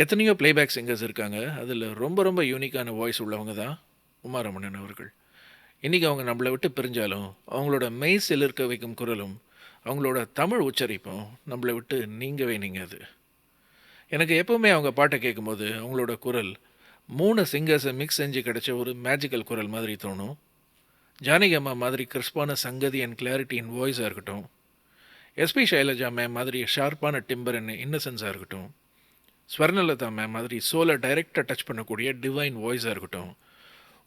எத்தனையோ playback singers இருக்காங்க. அதில ரொம்ப ரொம்ப யூனிக்கான வாய்ஸ் உள்ளவங்க தான் உமா ரமணன் அவர்கள். இன்னைக்கு அவங்க நம்மள விட்டு பிரிஞ்சாலும், அவங்களோட மெய் சிலிர்க்க வைக்கும் குரலும், அவங்களோட தமிழ் உச்சரிப்பும் நம்மள விட்டு நீங்கவே நீங்காது. எனக்கு எப்பவுமே அவங்க பாட்ட கேட்கும்போது, அவங்களோட குரல் 3 சிங்கர்ஸ மிக்ஸ் செஞ்சு கிடைச்ச ஒரு மேஜிக்கல் குரல் மாதிரி தோணும். ஜானகி அம்மா மாதிரி கிறிஸ்பான சங்கதி அண்ட் கிளாரிட்டி இன் வாய்ஸா இருக்கட்டும், எஸ்பி சைலஜா மேம் மாதிரி ஷார்ப்பான டிம்பர் அண்ட் இன்னசென்ஸாக இருக்கட்டும், ஸ்வர்ணலதா மேம் மாதிரி சோலை டைரெக்டாக டச் பண்ணக்கூடிய டிவைன் வாய்ஸாக இருக்கட்டும்,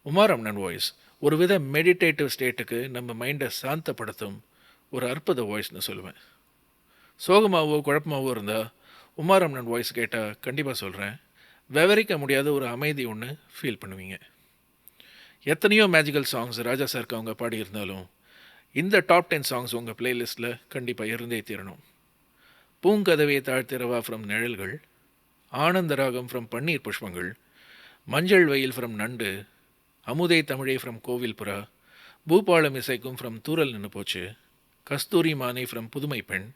உமாரமணன் வாய்ஸ் ஒரு வித மெடிடேட்டிவ் ஸ்டேட்டுக்கு நம்ம மைண்டை சாந்தப்படுத்தும் ஒரு அற்புத வாய்ஸ்னு சொல்லுவேன். சோகமாகவோ குழப்பமாகவோ இருந்தால் உமாரமணன் வாய்ஸ் கேட்டால் கண்டிப்பாக சொல்கிறேன், விவரிக்க முடியாத ஒரு அமைதி ஒன்று ஃபீல் பண்ணுவீங்க. எத்தனையோ மேஜிக்கல் சாங்ஸ் ராஜா சாருக்கு அவங்க பாடியிருந்தாலும், இந்த டாப் 10 சாங்ஸ் உங்கள் பிளேலிஸ்ட்டில் கண்டிப்பாக இருந்தே தீரணும். பூங்கதவே தாழ்த்திரவா ஃப்ரம் நிழல்கள், ஆனந்த ராகம் ஃப்ரம் பன்னீர் புஷ்பங்கள், மஞ்சள் வெயில் ஃப்ரம் நண்டு, அமுதே தமிழே ஃப்ரம் கோவில் புறா, பூபாலம் இசைக்கும் ஃப்ரம் தூரல் நின்று போச்சு, கஸ்தூரி மானே ஃப்ரம் புதுமை பெண்,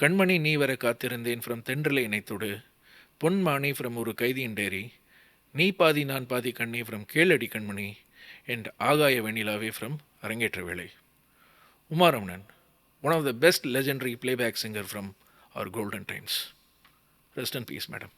கண்மணி நீ வர காத்திருந்தேன் ஃப்ரம் தென்றலை இணைத்தொடு, பொன்மானே ஃப்ரம் ஒரு கைதியின் டேரி, நீ பாதி நான் பாதி கண்ணே ஃப்ரம் கேளடி கண்மணி, அண்ட் ஆகாய வெண்ணிலாவே ஃப்ரம் அரங்கேற்ற வேளை. Uma Ramanan, one of the best legendary playback singer from our golden times. Rest in peace, madam.